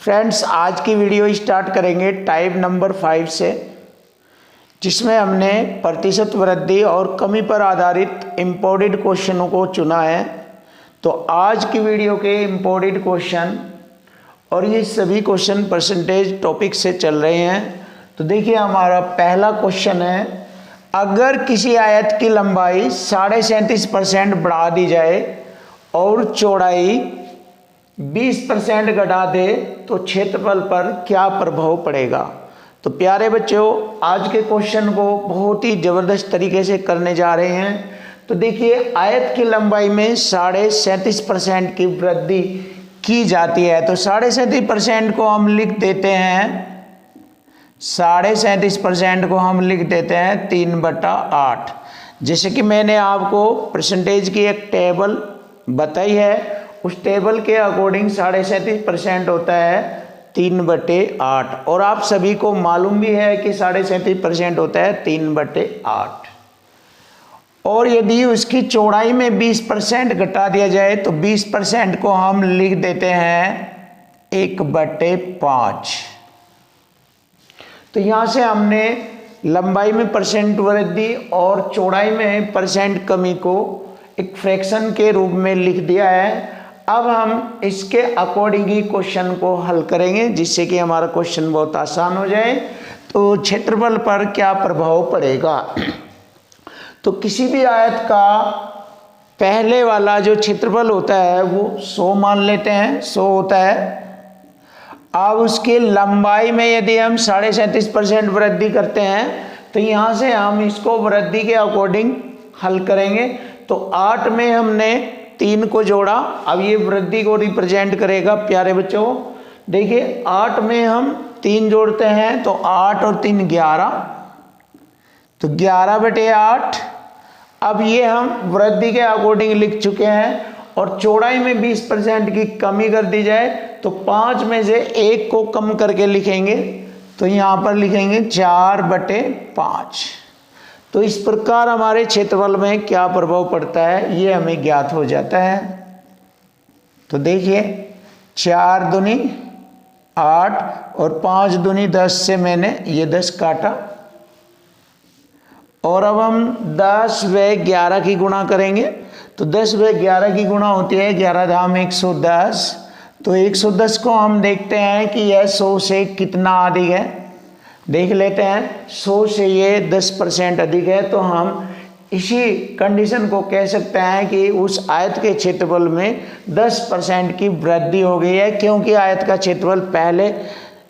Friends, आज की video start करेंगे टाइप नंबर 5 से, जिसमें हमने प्रतिशत वृद्धि और कमी पर आधारित इम्पोर्टेड क्वेश्चनों को चुना है। तो आज की वीडियो के इम्पोर्टेड क्वेश्चन और ये सभी क्वेश्चन परसेंटेज टॉपिक से चल रहे हैं। तो देखिए, हमारा पहला क्वेश्चन है, अगर किसी आयत की लंबाई 37.5% बढ़ा दी जाए और चौड़ाई 20% घटा दे तो क्षेत्रफल पर क्या प्रभाव पड़ेगा। तो प्यारे बच्चों, आज के क्वेश्चन को बहुत ही ज़बरदस्त तरीके से करने जा रहे हैं। तो देखिए, आयत की लंबाई में 37.5% की वृद्धि की जाती है। तो 37.5% को हम लिख देते हैं 37.5% को हम लिख देते हैं 3/8। जैसे कि मैंने आपको परसेंटेज की एक टेबल बताई है, उस टेबल के अकॉर्डिंग 37.5% होता है 3/8। और आप सभी को मालूम भी है कि 37.5% होता है 3/8। और यदि उसकी चौड़ाई में 20% घटा दिया जाए तो 20% को हम लिख देते हैं 1/5। तो यहाँ से हमने लंबाई में परसेंट वृद्धि और चौड़ाई में परसेंट कमी को एक फ्रैक्शन के रूप में लिख दिया है। अब हम इसके अकॉर्डिंग ही क्वेश्चन को हल करेंगे, जिससे कि हमारा क्वेश्चन बहुत आसान हो जाए। तो क्षेत्रफल पर क्या प्रभाव पड़ेगा। तो किसी भी आयत का पहले वाला जो क्षेत्रफल होता है वो 100 मान लेते हैं, 100 होता है। अब उसकी लंबाई में यदि हम 37.5% वृद्धि करते हैं तो यहाँ से हम इसको वृद्धि के अकॉर्डिंग हल करेंगे। तो 8 में हमने 3 को जोड़ा, अब ये वृद्धि को रिप्रेजेंट करेगा। प्यारे बच्चों देखिए, 8 में हम 3 जोड़ते हैं तो 8 और 3 11, तो 11/8। अब ये हम वृद्धि के अकॉर्डिंग लिख चुके हैं। और चौड़ाई में 20% की कमी कर दी जाए तो 5 में से 1 को कम करके लिखेंगे, तो यहाँ पर लिखेंगे 4/5। तो इस प्रकार हमारे क्षेत्रफल में क्या प्रभाव पड़ता है ये हमें ज्ञात हो जाता है। तो देखिए, 4 दूनी 8 और 5 दूनी 10 से मैंने ये 10 काटा। और अब हम 10 व 11 की गुणा करेंगे। तो 10 व 11 की गुणा होती है 11 धाम 110। तो 110 को हम देखते हैं कि यह 100 से कितना अधिक है, देख लेते हैं। 100 से ये 10% अधिक है। तो हम इसी कंडीशन को कह सकते हैं कि उस आयत के क्षेत्रफल में 10% की वृद्धि हो गई है, क्योंकि आयत का क्षेत्रफल पहले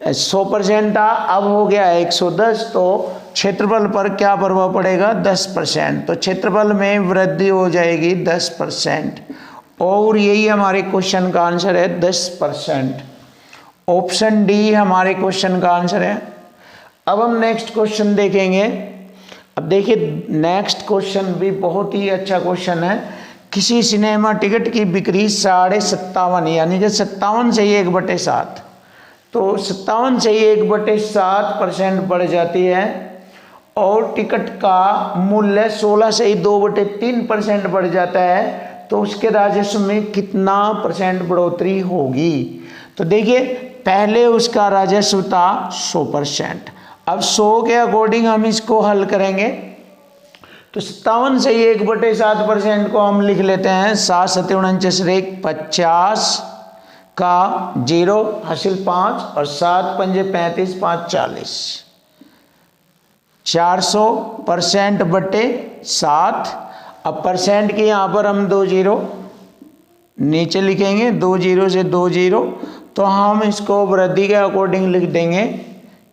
100% था, अब हो गया है 110। तो क्षेत्रफल पर क्या प्रभाव पड़ेगा, 10%। तो क्षेत्रफल में वृद्धि हो जाएगी 10%। और यही हमारे क्वेश्चन का आंसर है, 10%। ऑप्शन डी हमारे क्वेश्चन का आंसर है। अब हम नेक्स्ट क्वेश्चन देखेंगे। अब देखिए, नेक्स्ट क्वेश्चन भी बहुत ही अच्छा क्वेश्चन है। किसी सिनेमा टिकट की बिक्री 57.5 यानी कि 57 से ही 1/7, तो 57 से ही 1/7% बढ़ जाती है। और टिकट का मूल्य 16 से ही 2/3% बढ़ जाता है। तो उसके राजस्व में कितना % बढ़ोतरी होगी। तो देखिए, पहले उसका राजस्व था 100%। अब 100 के अकॉर्डिंग हम इसको हल करेंगे। तो 57 से ही 1/7% को हम लिख लेते हैं 7 7 49 50 का 0 हासिल 5 और 7 5 35 5 40, 400%/7। अब परसेंट की यहाँ पर हम 2 0 नीचे लिखेंगे, 2 0 से 2 0। तो हम इसको वृद्धि के अकॉर्डिंग लिख देंगे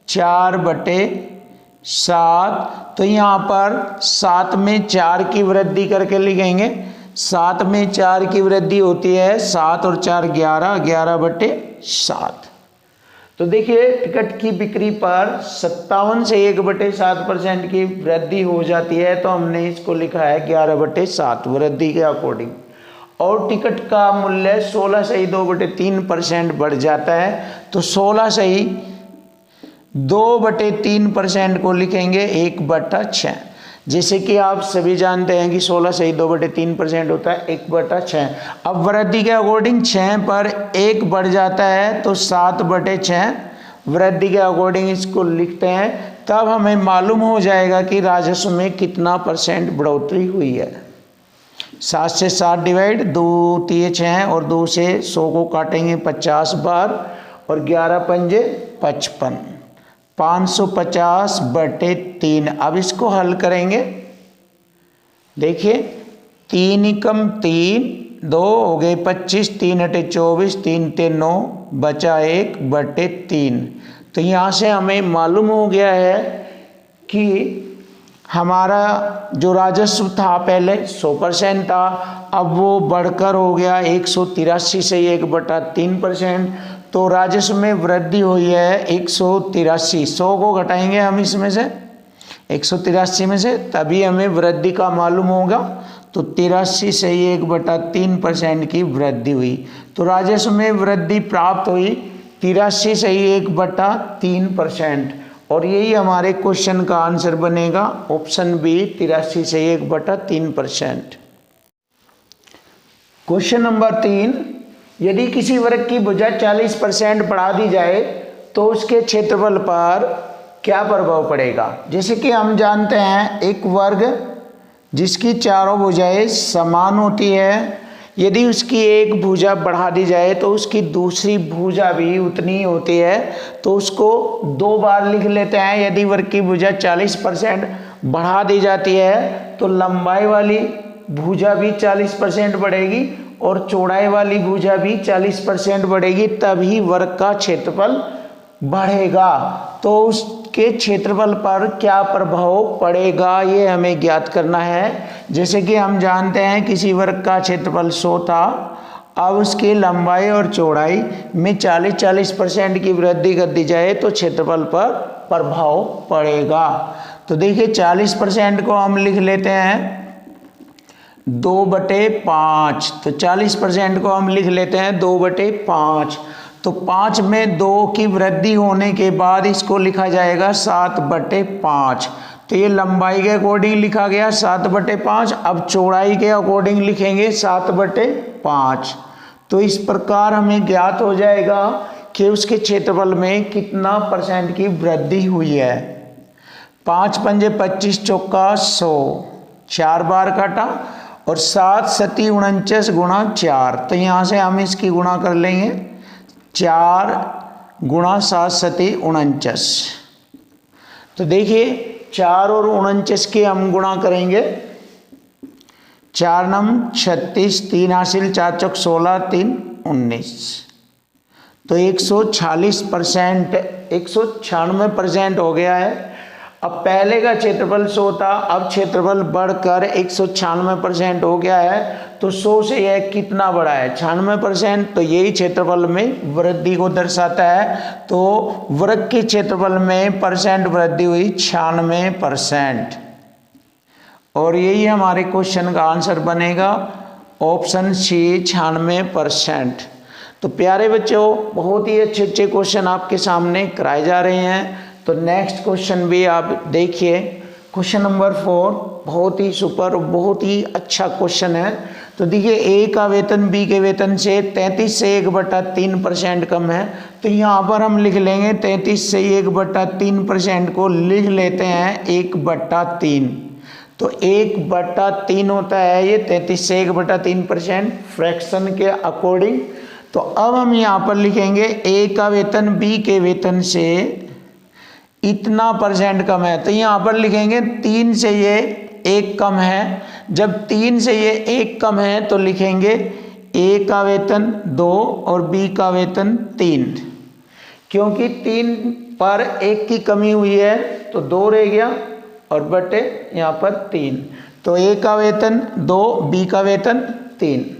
4/7। तो यहाँ पर 7 में 4 की वृद्धि करके लिखेंगे। 7 में 4 की वृद्धि होती है 7 और 4 11, 11/7। तो देखिए, टिकट की बिक्री पर 57 से 1/7% की वृद्धि हो जाती है। तो हमने इसको लिखा है 11/7 वृद्धि के अकॉर्डिंग। और टिकट का मूल्य 16 से ही 2/3% बढ़ जाता है। तो 16 से ही 2/3% को लिखेंगे 1/6। जैसे कि आप सभी जानते हैं कि 16 से 2/3% होता है 1/6। अब वृद्धि के अकॉर्डिंग 6 पर 1 बढ़ जाता है तो 7/6 वृद्धि के अकॉर्डिंग इसको लिखते हैं। तब हमें मालूम हो जाएगा कि राजस्व में कितना % बढ़ोतरी हुई है। 7 से 7 डिवाइड, 2 तिये 6 और 2 से 100 को काटेंगे 50 बार और 11 पंजे 55, 550/3। अब इसको हल करेंगे। देखिए 3 एकम 3, 2 हो गए 25, 3 अटे 24, 3 ते 9, बचा 1/3। तो यहाँ से हमें मालूम हो गया है कि हमारा जो राजस्व था पहले 100% था, अब वो बढ़कर हो गया 183 से 1/3%। तो राजस्व में वृद्धि हुई है 183। 100 को घटाएंगे हम इसमें से 183 में से, तभी हमें वृद्धि का मालूम होगा। तो 83 से 1/3% की वृद्धि हुई। तो राजस्व में वृद्धि प्राप्त हुई 83 से 1/3%। और यही हमारे क्वेश्चन का आंसर बनेगा ऑप्शन बी, 83 से 1/3%। क्वेश्चन नंबर 3, यदि किसी वर्ग की भुजा 40% बढ़ा दी जाए तो उसके क्षेत्रफल पर क्या प्रभाव पड़ेगा। जैसे कि हम जानते हैं एक वर्ग जिसकी चारों भुजाएं समान होती है, यदि उसकी एक भुजा बढ़ा दी जाए तो उसकी दूसरी भुजा भी उतनी होती है। तो उसको 2 बार लिख लेते हैं। यदि वर्ग की भुजा 40% बढ़ा दी जाती है तो लंबाई वाली भुजा भी 40% बढ़ेगी और चौड़ाई वाली भुजा भी 40% बढ़ेगी, तभी वर्ग का क्षेत्रफल बढ़ेगा। तो उसके क्षेत्रफल पर क्या प्रभाव पड़ेगा ये हमें ज्ञात करना है। जैसे कि हम जानते हैं किसी वर्ग का क्षेत्रफल 100 था, अब उसकी लंबाई और चौड़ाई में 40% की वृद्धि कर दी जाए तो क्षेत्रफल पर प्रभाव पड़ेगा। तो देखिए 40% को हम लिख लेते हैं 2/5। तो 40% को हम लिख लेते हैं 2/5। तो 5 में 2 की वृद्धि होने के बाद इसको लिखा जाएगा 7/5। तो ये लंबाई के अकॉर्डिंग लिखा गया 7/5। अब चौड़ाई के अकॉर्डिंग लिखेंगे 7/5। तो इस प्रकार हमें ज्ञात हो जाएगा कि उसके क्षेत्रफल में कितना % की वृद्धि हुई है। 5 पंजे 25, चौका 100, 4 बार काटा और 7 सती 49 गुणा 4। तो यहाँ से हम इसकी गुणा कर लेंगे 4 गुणा 7 सती 49। तो देखिए 4 और 49 के हम गुणा करेंगे। 4 नम 36, 3 हासिल 4 चौक 16, 3 19। तो 146%, 196% हो गया है। अब पहले का क्षेत्रफल 100 था, अब क्षेत्रफल बढ़कर 196% हो गया है। तो 100 से यह कितना बढ़ा है 96%। तो यही क्षेत्रफल में वृद्धि को दर्शाता है। तो वर्ग के क्षेत्रफल में % वृद्धि हुई 96%। और यही हमारे क्वेश्चन का आंसर बनेगा ऑप्शन सी, 96%। तो प्यारे बच्चों, बहुत ही अच्छे अच्छे क्वेश्चन आपके सामने कराए जा रहे हैं। तो नेक्स्ट क्वेश्चन भी आप देखिए। क्वेश्चन नंबर 4 बहुत ही सुपर, बहुत ही अच्छा क्वेश्चन है। तो देखिए ए का वेतन बी के वेतन से 33 से 1/3% कम है। तो यहाँ पर हम लिख लेंगे 33 से 1/3% को लिख लेते हैं 1/3। तो 1/3 होता है ये 33 से 1/3% फ्रैक्शन के अकॉर्डिंग। तो अब हम यहाँ पर लिखेंगे ए का वेतन बी के वेतन से इतना % कम है। तो यहाँ पर लिखेंगे 3 से ये 1 कम है। जब 3 से ये 1 कम है तो लिखेंगे ए का वेतन 2 और बी का वेतन 3, क्योंकि 3 पर 1 की कमी हुई है तो 2 रह गया और बटे यहाँ पर 3। तो ए का वेतन 2, बी का वेतन 3।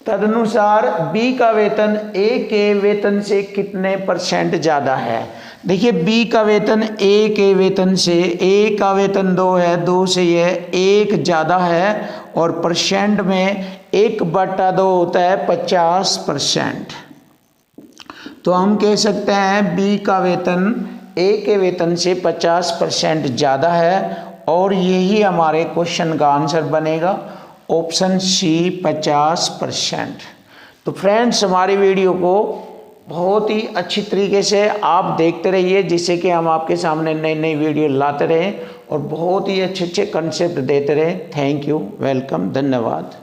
तदनुसार बी का वेतन ए के वेतन से कितने % ज़्यादा है। देखिए बी का वेतन ए के वेतन से, ए का वेतन 2 है, 2 से यह 1 ज़्यादा है और % में 1/2 होता है 50%। तो हम कह सकते हैं बी का वेतन ए के वेतन से 50% ज़्यादा है और यही हमारे क्वेश्चन का आंसर बनेगा, ऑप्शन सी 50%। तो फ्रेंड्स, हमारी वीडियो को बहुत ही अच्छी तरीके से आप देखते रहिए, जिससे कि हम आपके सामने नई नई वीडियो लाते रहें और बहुत ही अच्छे अच्छे कंसेप्ट देते रहें। थैंक यू, वेलकम, धन्यवाद।